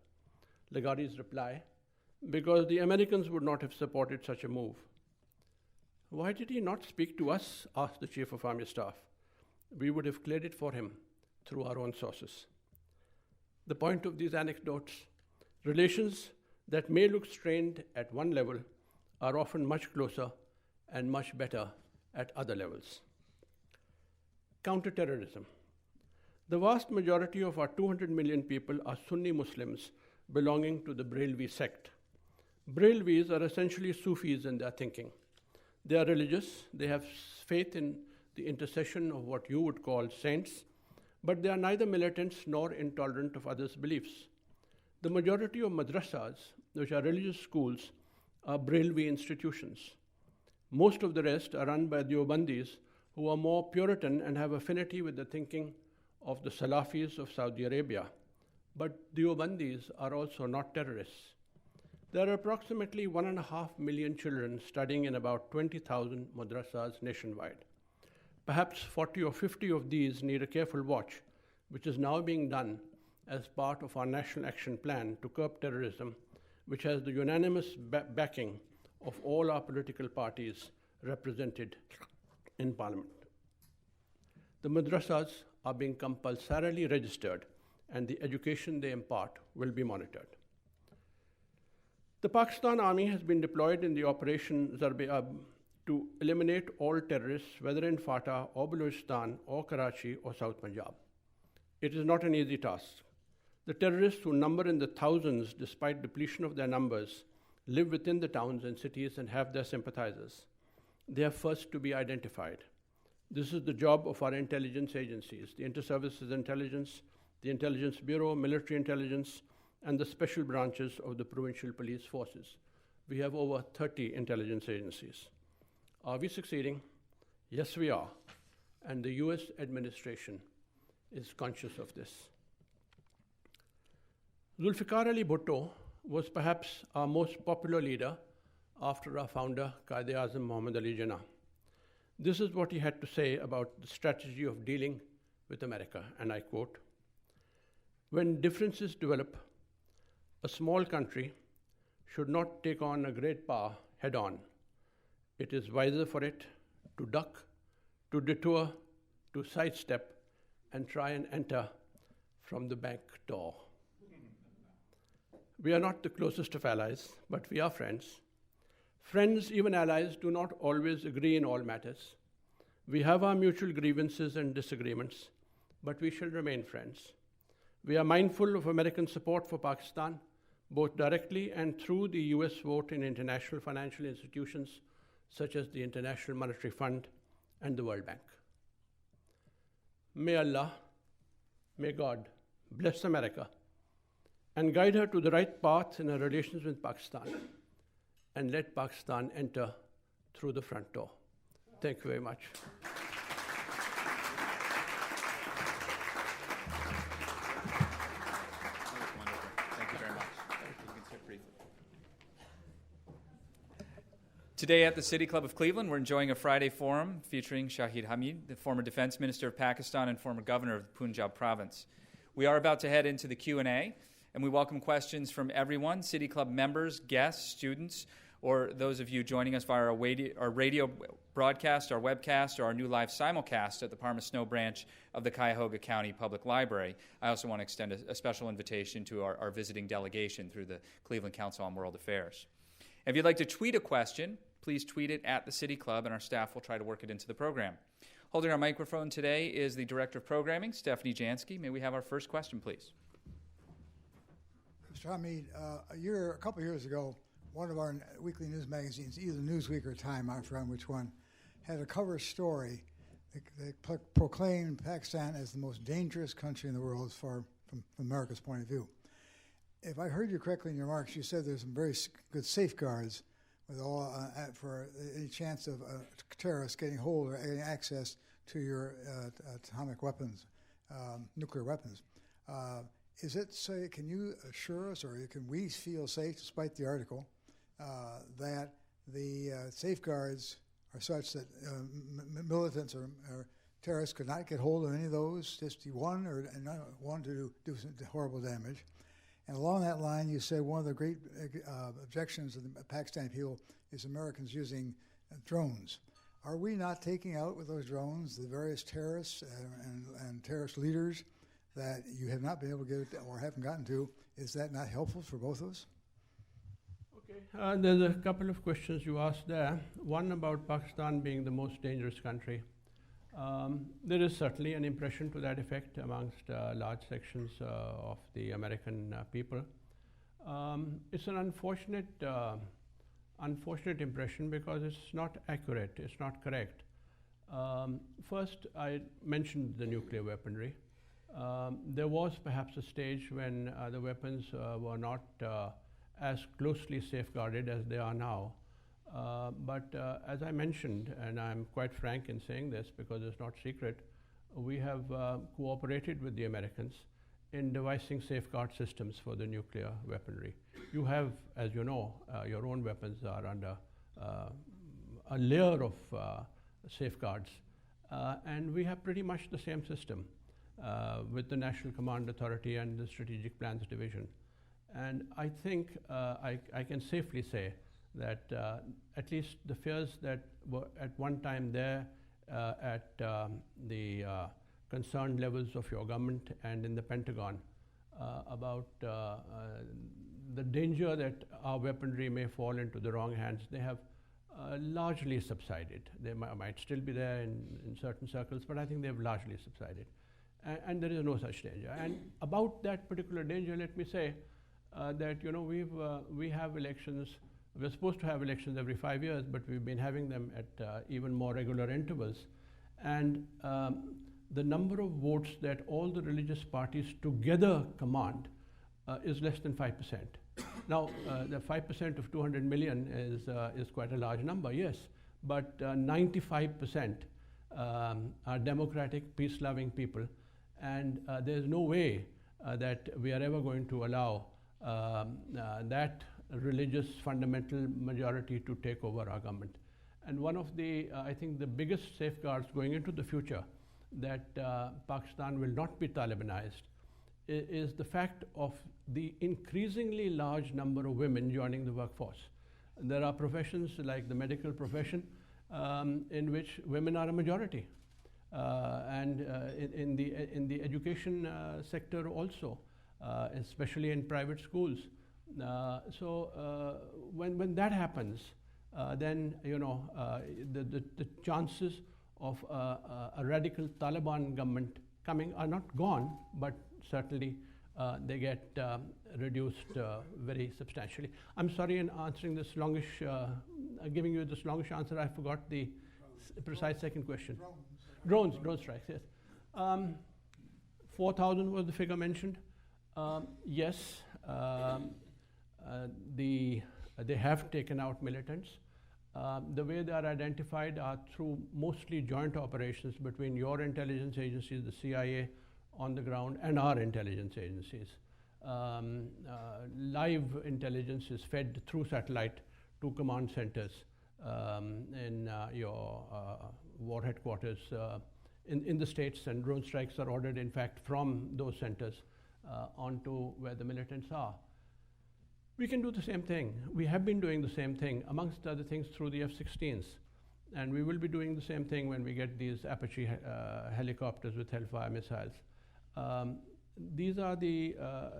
Legari's reply, because the Americans would not have supported such a move. Why did he not speak to us, asked the Chief of Army Staff. We would have cleared it for him through our own sources. The point of these anecdotes, relations that may look strained at one level are often much closer and much better at other levels. Counterterrorism. The vast majority of our 200 million people are Sunni Muslims belonging to the Brelvi sect. Brelvis are essentially Sufis in their thinking. They are religious, they have faith in the intercession of what you would call saints, but they are neither militants nor intolerant of others' beliefs. The majority of madrasas, which are religious schools, are Brelvi institutions. Most of the rest are run by Deobandis, who are more Puritan and have affinity with the thinking of the Salafis of Saudi Arabia. But Deobandis are also not terrorists. There are approximately 1.5 million children studying in about 20,000 madrasas nationwide. Perhaps 40 or 50 of these need a careful watch, which is now being done as part of our National Action Plan to curb terrorism, which has the unanimous backing of all our political parties represented in Parliament. The madrasas are being compulsorily registered, and the education they impart will be monitored. The Pakistan Army has been deployed in the Operation Zarb-e-Ab to eliminate all terrorists, whether in Fatah or Balochistan or Karachi or South Punjab. It is not an easy task. The terrorists, who number in the thousands despite depletion of their numbers, live within the towns and cities and have their sympathizers. They are first to be identified. This is the job of our intelligence agencies, the Inter-Services Intelligence, the Intelligence Bureau, Military Intelligence, and the special branches of the provincial police forces. We have over 30 intelligence agencies. Are we succeeding? Yes, we are. And the US administration is conscious of this. Zulfikar Ali Bhutto was perhaps our most popular leader after our founder, Quaid-e-Azam Muhammad Ali Jinnah. This is what he had to say about the strategy of dealing with America, and I quote, "When differences develop, a small country should not take on a great power head on. It is wiser for it to duck, to detour, to sidestep, and try and enter from the back door." We are not the closest of allies, but we are friends. Friends, even allies, do not always agree in all matters. We have our mutual grievances and disagreements, but we shall remain friends. We are mindful of American support for Pakistan, both directly and through the US vote in international financial institutions such as the International Monetary Fund and the World Bank. May Allah, may God bless America and guide her to the right path in her relations with Pakistan, and let Pakistan enter through the front door. Thank you very much. Today at the City Club of Cleveland, we're enjoying a Friday forum featuring Shahid Hamid, the former Defense Minister of Pakistan and former Governor of the Punjab province. We are about to head into the Q&A, and we welcome questions from everyone, City Club members, guests, students, or those of you joining us via our radio broadcast, our webcast, or our new live simulcast at the Parma Snow branch of the Cuyahoga County Public Library. I also want to extend a special invitation to our visiting delegation through the Cleveland Council on World Affairs. If you'd like to tweet a question, please tweet it at the City Club, and our staff will try to work it into the program. Holding our microphone today is the Director of Programming, Stephanie Jansky. May we have our first question, please? Mr. Hamid, a couple of years ago, one of our weekly news magazines, either Newsweek or Time, I forgot which one, had a cover story that proclaimed Pakistan as the most dangerous country in the world as far from America's point of view. If I heard you correctly in your remarks, you said there's some very good safeguards with all for any chance of terrorists getting hold or getting access to your atomic weapons, nuclear weapons. Is it say? Can you assure us, or can we feel safe, despite the article, that the safeguards are such that militants or terrorists could not get hold of any of those, just one or one to do some horrible damage? And along that line, you say one of the great objections of the Pakistani people is Americans using drones. Are we not taking out with those drones the various terrorists and terrorist leaders that you have not been able to get or haven't gotten to? Is that not helpful for both of us? Okay, there's a couple of questions you asked there. One about Pakistan being the most dangerous country. There is certainly an impression to that effect amongst large sections of the American people. It's an unfortunate impression because it's not accurate, it's not correct. First, I mentioned the nuclear weaponry. There was perhaps a stage when the weapons were not as closely safeguarded as they are now. But as I mentioned, and I'm quite frank in saying this because it's not secret, we have cooperated with the Americans in devising safeguard systems for the nuclear weaponry. You have, as you know, your own weapons are under a layer of safeguards, and we have pretty much the same system with the National Command Authority and the Strategic Plans Division. And I think I can safely say that at least the fears that were at one time there at the concerned levels of your government and in the Pentagon about the danger that our weaponry may fall into the wrong hands, they have largely subsided. They might still be there in certain circles, but I think they've largely subsided. And there is no such danger. And about that particular danger, let me say that we have elections. We're supposed to have elections every 5 years, but we've been having them at even more regular intervals. And the number of votes that all the religious parties together command is less than 5%. Now, the 5% of 200 million is quite a large number, yes, but 95% are democratic, peace-loving people, and there's no way that we are ever going to allow that religious fundamental majority to take over our government. And one of the, I think, the biggest safeguards going into the future that Pakistan will not be Talibanized is the fact of the increasingly large number of women joining the workforce. There are professions like the medical profession in which women are a majority, and in the education sector also, especially in private schools. So when that happens, then the chances of a radical Taliban government coming are not gone, but certainly they get reduced very substantially. I'm sorry, in answering this longish, giving you this longish answer, I forgot the precise second question. Drone strikes, yes. 4,000 was the figure mentioned. Yes, they have taken out militants. The way they are identified are through mostly joint operations between your intelligence agencies, the CIA on the ground, and our intelligence agencies. Live intelligence is fed through satellite to command centers in your war headquarters in the States, and drone strikes are ordered, in fact, from those centers onto where the militants are. We can do the same thing. We have been doing the same thing, amongst other things, through the F-16s. And we will be doing the same thing when we get these Apache helicopters with Hellfire missiles. These are the,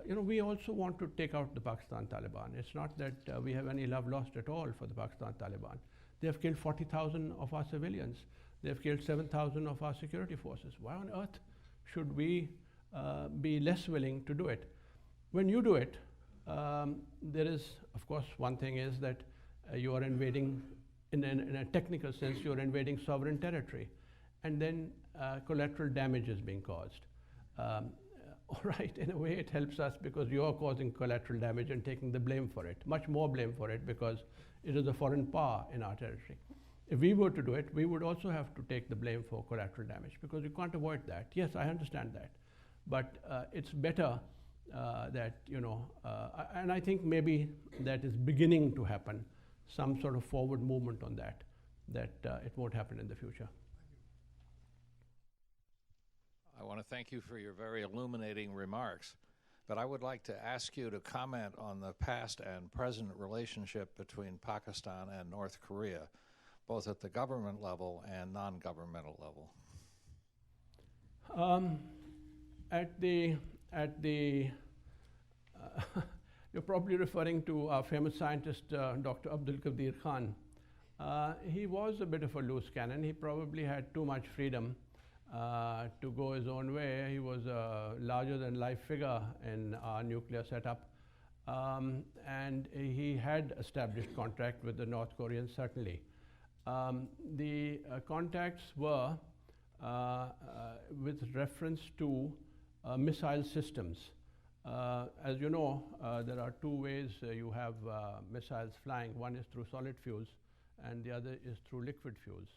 we also want to take out the Pakistan Taliban. It's not that we have any love lost at all for the Pakistan Taliban. They have killed 40,000 of our civilians. They have killed 7,000 of our security forces. Why on earth should we be less willing to do it? When you do it, there is, of course, one thing is that you are invading, in a technical sense, you're invading sovereign territory. And then collateral damage is being caused. All right, in a way it helps us because you are causing collateral damage and taking the blame for it, much more blame for it, because it is a foreign power in our territory. If we were to do it, we would also have to take the blame for collateral damage, because you can't avoid that. Yes, I understand that. But it's better that, and I think maybe that is beginning to happen, some sort of forward movement on that it won't happen in the future. I want to thank you for your very illuminating remarks, but I would like to ask you to comment on the past and present relationship between Pakistan and North Korea, both at the government level and non-governmental level. You're probably referring to our famous scientist, Dr. Abdul Qadir Khan. He was a bit of a loose cannon. He probably had too much freedom to go his own way. He was a larger-than-life figure in our nuclear setup. And he had established contact with the North Koreans, certainly. The contacts were with reference to missile systems. As you know, there are two ways you have missiles flying. One is through solid fuels, and the other is through liquid fuels.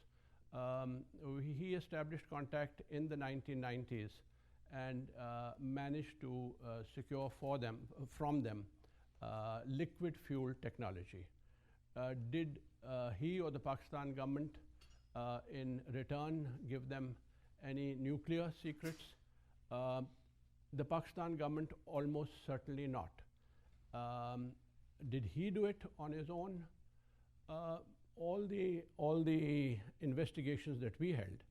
He established contact in the 1990s, and managed to secure from them liquid fuel technology. Did he or the Pakistan government in return give them any nuclear secrets? The Pakistan government almost certainly not. Did he do it on his own? All the investigations that we held,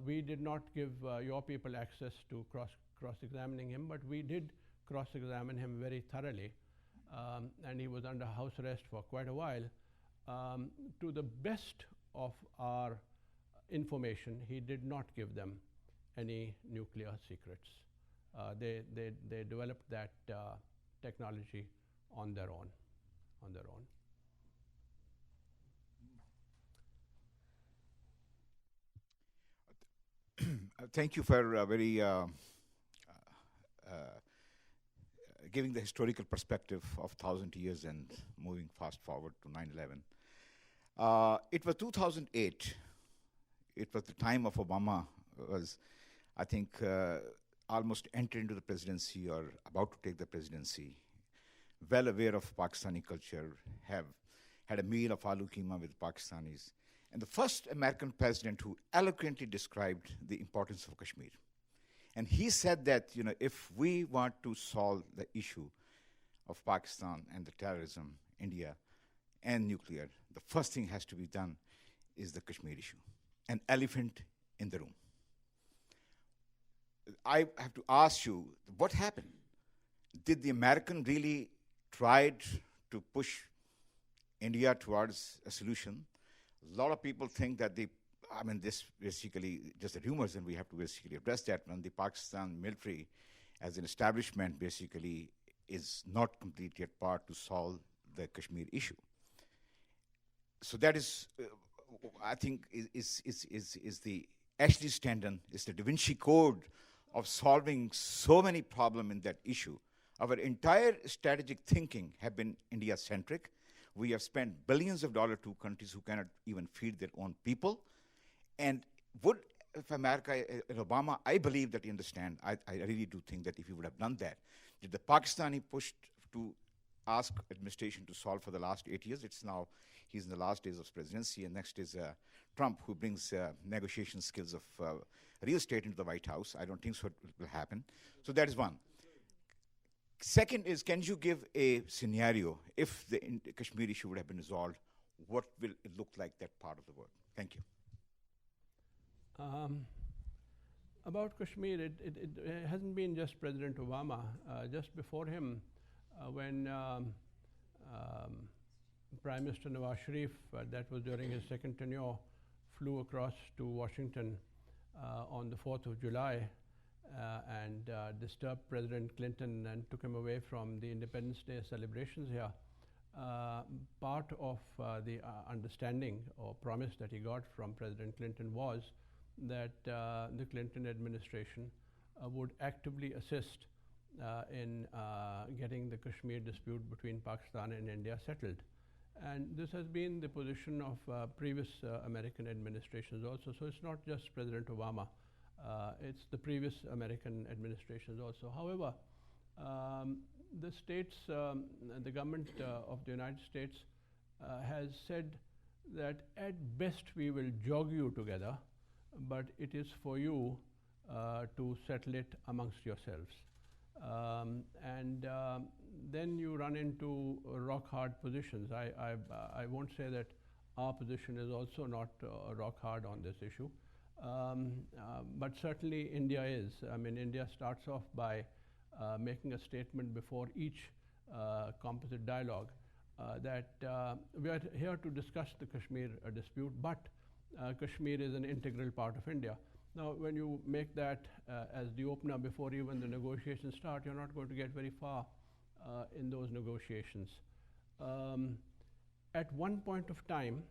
we did not give your people access to cross-examining him, but we did cross-examine him very thoroughly, and he was under house arrest for quite a while. To the best of our information, he did not give them any nuclear secrets. They developed that technology on their own. Thank you for very giving the historical perspective of 1,000 years and moving fast forward to 9/11. It was 2008. It was the time of Obama was, I think, almost entered into the presidency or about to take the presidency, well aware of Pakistani culture, have had a meal of aloo keema with Pakistanis, and the first American president who eloquently described the importance of Kashmir. And he said that, if we want to solve the issue of Pakistan and the terrorism, India, and nuclear, the first thing has to be done is the Kashmir issue, an elephant in the room. I have to ask you, what happened? Did the American really tried to push India towards a solution? A lot of people think that this basically just the rumors, and we have to basically address that when the Pakistan military as an establishment basically is not complete yet part to solve the Kashmir issue. So that is, I think, is the Ashley Stanton, is the Da Vinci Code of solving so many problems in that issue. Our entire strategic thinking have been India-centric. We have spent billions of dollars to countries who cannot even feed their own people. And if America and Obama, I believe that he understand, I really do think that if he would have done that, did the Pakistani push to ask administration to solve for the last 8 years? It's now, he's in the last days of presidency, and next is Trump, who brings negotiation skills of real estate into the White House. I don't think so it will happen. So that is one. Second is, can you give a scenario if the Kashmir issue would have been resolved? What will it look like that part of the world? Thank you. About Kashmir, it hasn't been just President Obama. Just before him, when Prime Minister Nawaz Sharif, that was during his second tenure, flew across to Washington on the 4th of July and disturbed President Clinton and took him away from the Independence Day celebrations here. Part of the understanding or promise that he got from President Clinton was that the Clinton administration would actively assist in getting the Kashmir dispute between Pakistan and India settled. And this has been the position of previous American administrations also. So it's not just President Obama, it's the previous American administrations also. However, the states, the government of the United States has said that at best we will jog you together, but it is for you to settle it amongst yourselves. Then you run into rock hard positions. I won't say that our position is also not rock hard on this issue, but certainly India is. I mean, India starts off by making a statement before each composite dialogue that we are here to discuss the Kashmir dispute, but Kashmir is an integral part of India. Now, when you make that as the opener before even the negotiations start, you're not going to get very far in those negotiations. At one point of time,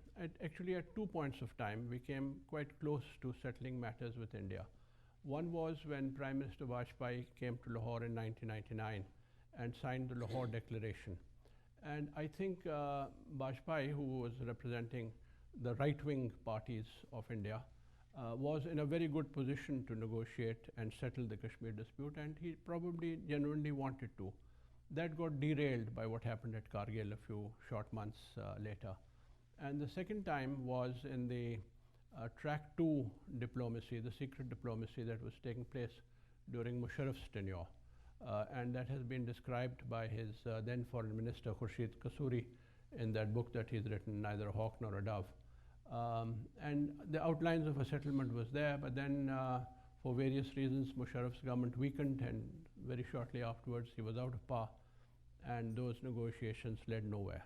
actually at 2 points of time, we came quite close to settling matters with India. One was when Prime Minister Vajpayee came to Lahore in 1999 and signed the Lahore Declaration. And I think Vajpayee, who was representing the right-wing parties of India, was in a very good position to negotiate and settle the Kashmir dispute, and he probably genuinely wanted to. That got derailed by what happened at Kargil a few short months later. And the second time was in the track 2 diplomacy, the secret diplomacy that was taking place during Musharraf's tenure. And that has been described by his then foreign minister, Khurshid Kasuri, in that book that he's written, Neither a Hawk Nor a Dove. And the outlines of a settlement was there, but then for various reasons, Musharraf's government weakened, and very shortly afterwards, he was out of power, and those negotiations led nowhere.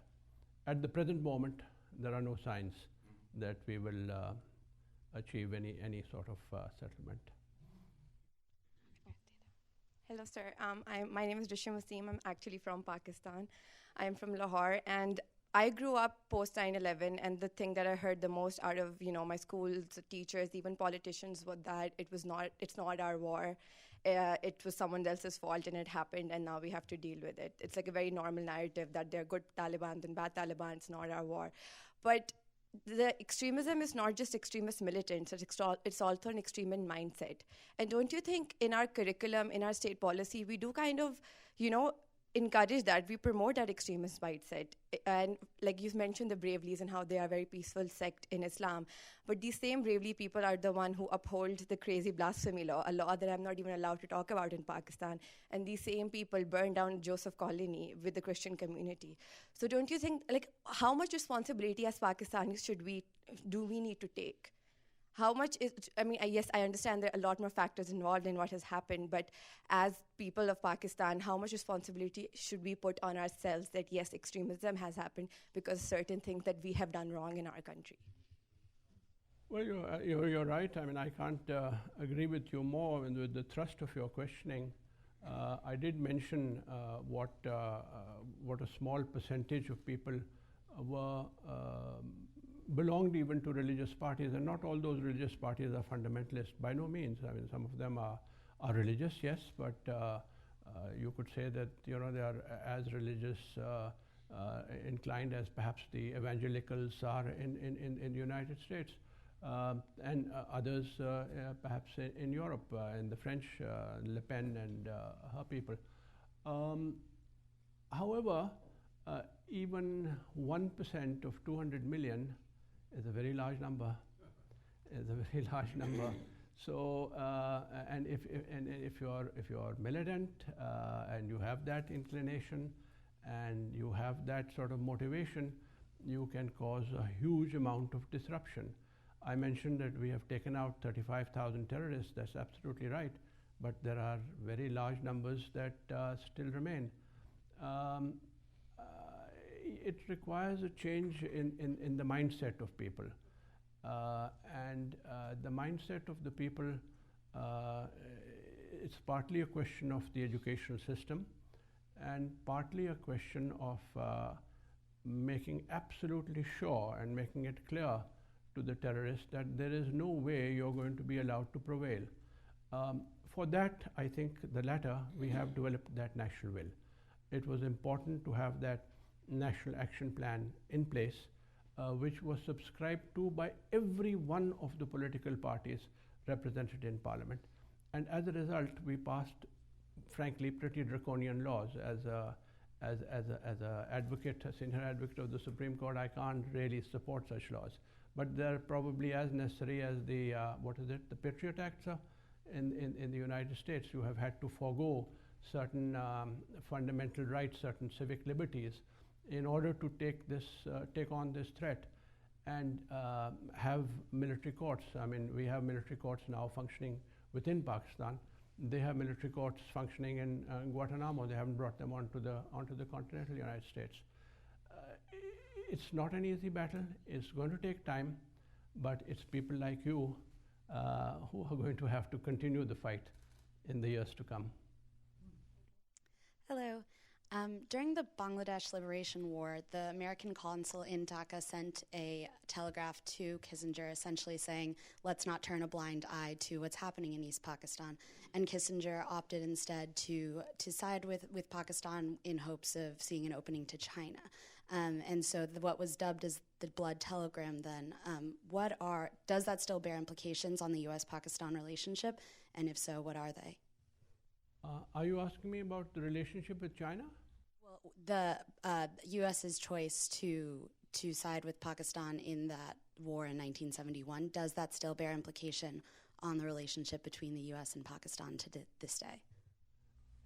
At the present moment, there are no signs that we will achieve any sort of settlement. Hello, sir. My name is Risham Wasim. I'm actually from Pakistan. I'm from Lahore, and I grew up post 9/11, and the thing that I heard the most out of my schools, teachers, even politicians, was that it's not our war. It was someone else's fault, and it happened, and now we have to deal with it. It's like a very normal narrative that there are good Taliban and bad Taliban. It's not our war, but the extremism is not just extremist militants, it's also an extremist mindset. And don't you think in our curriculum, in our state policy, we do kind of, encourage that, we promote that extremist mindset? And like you mentioned, the Bravelies and how they are a very peaceful sect in Islam. But these same Bravely people are the one who uphold the crazy blasphemy law, a law that I'm not even allowed to talk about in Pakistan. And these same people burned down Joseph Colony with the Christian community. So don't you think, how much responsibility as Pakistanis do we need to take? How much yes, I understand there are a lot more factors involved in what has happened, but as people of Pakistan, how much responsibility should we put on ourselves that, yes, extremism has happened because certain things that we have done wrong in our country? Well, you're right. I can't agree with you more with the thrust of your questioning. I did mention what a small percentage of people belonged even to religious parties, and not all those religious parties are fundamentalist by no means. Some of them are religious, yes, but you could say that they are as religious inclined as perhaps the evangelicals are in the United States, and others perhaps in Europe, in the French, Le Pen and her people. However, even 1% of 200 million is a very large number. So, and if you're militant and you have that inclination and you have that sort of motivation, you can cause a huge amount of disruption. I mentioned that we have taken out 35,000 terrorists. That's absolutely right, but there are very large numbers that still remain. It requires a change in the mindset of people. And the mindset of the people, it's partly a question of the educational system and partly a question of making absolutely sure and making it clear to the terrorists that there is no way you're going to be allowed to prevail. For that, I think the latter, we have developed that national will. It was important to have that National Action Plan in place, which was subscribed to by every one of the political parties represented in Parliament. And as a result, we passed, frankly, pretty draconian laws. As a advocate, a senior advocate of the Supreme Court, I can't really support such laws. But they're probably as necessary as the, the Patriot Acts are in the United States. You have had to forego certain fundamental rights, certain civic liberties, in order to take on this threat and have military courts. We have military courts now functioning within Pakistan. They have military courts functioning in Guantanamo. They haven't brought them onto the continental United States. It's not an easy battle. It's going to take time, but it's people like you who are going to have to continue the fight in the years to come. Hello. During the Bangladesh Liberation War, the American consul in Dhaka sent a telegraph to Kissinger essentially saying, let's not turn a blind eye to what's happening in East Pakistan. And Kissinger opted instead to side with Pakistan in hopes of seeing an opening to China. And so what was dubbed as the blood telegram then, does that still bear implications on the US-Pakistan relationship? And if so, what are they? Are you asking me about the relationship with China? Well, the U.S.'s choice to side with Pakistan in that war in 1971, does that still bear implication on the relationship between the U.S. and Pakistan to this day?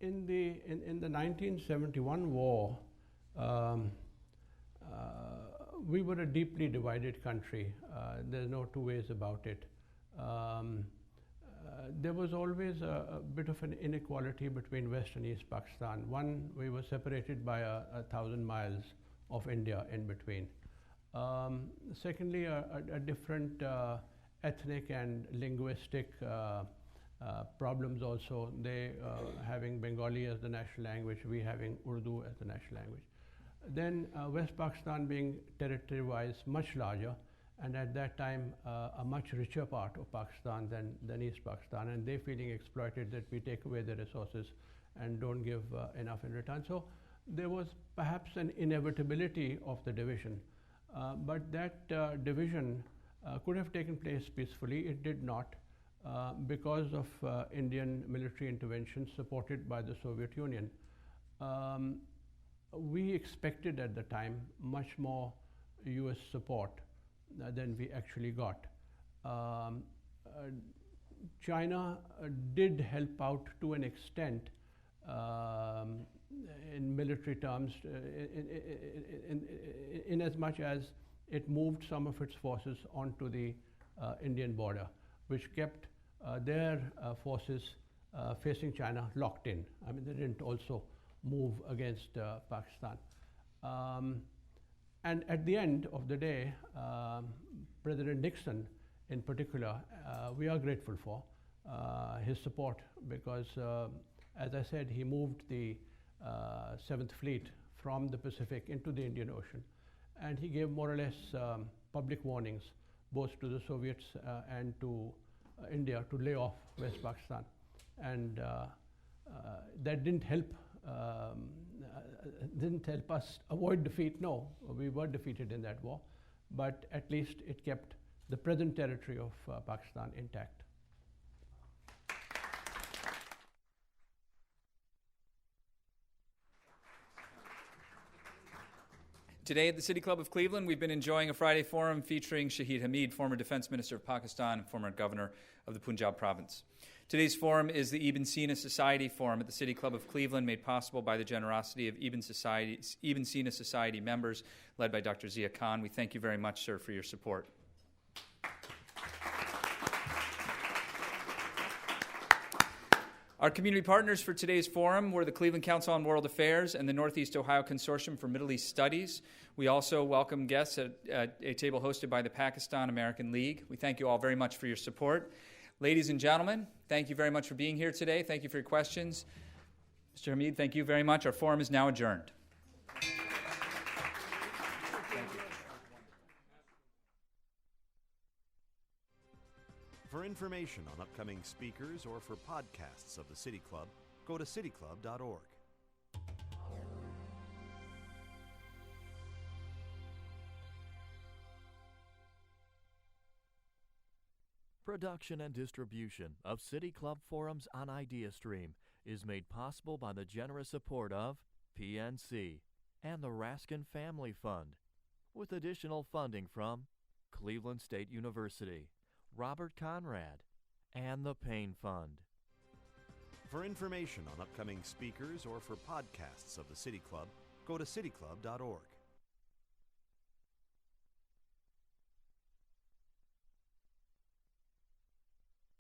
In the 1971 war, we were a deeply divided country. There's no two ways about it. There was always a bit of an inequality between West and East Pakistan. One, we were separated by 1,000 miles of India in between. Secondly, a different ethnic and linguistic problems also. They having Bengali as the national language, we having Urdu as the national language. Then West Pakistan being territory-wise much larger, and at that time a much richer part of Pakistan than East Pakistan, and they feeling exploited that we take away their resources and don't give enough in return. So there was perhaps an inevitability of the division, but that division could have taken place peacefully. It did not because of Indian military intervention supported by the Soviet Union. We expected at the time much more US support than we actually got. China did help out to an extent in military terms, in as much as it moved some of its forces onto the Indian border, which kept their forces facing China locked in. I mean, they didn't also move against Pakistan. And at the end of the day, President Nixon in particular, we are grateful for his support because, as I said, he moved the 7th Fleet from the Pacific into the Indian Ocean. And he gave more or less public warnings, both to the Soviets and to India, to lay off West Pakistan. And that didn't help us avoid defeat. No, we were defeated in that war, but at least it kept the present territory of Pakistan intact. Today at the City Club of Cleveland, we've been enjoying a Friday forum featuring Shahid Hamid, former Defense Minister of Pakistan and former Governor of the Punjab province. Today's forum is the Ibn Sina Society Forum at the City Club of Cleveland, made possible by the generosity of Ibn Sina Society members, led by Dr. Zia Khan. We thank you very much, sir, for your support. Our community partners for today's forum were the Cleveland Council on World Affairs and the Northeast Ohio Consortium for Middle East Studies. We also welcome guests at a table hosted by the Pakistan American League. We thank you all very much for your support. Ladies and gentlemen, thank you very much for being here today. Thank you for your questions. Mr. Hamid, thank you very much. Our forum is now adjourned. For information on upcoming speakers or for podcasts of the City Club, go to cityclub.org. Production and distribution of City Club Forums on IdeaStream is made possible by the generous support of PNC and the Raskin Family Fund, with additional funding from Cleveland State University, Robert Conrad, and the Payne Fund. For information on upcoming speakers or for podcasts of the City Club, go to cityclub.org.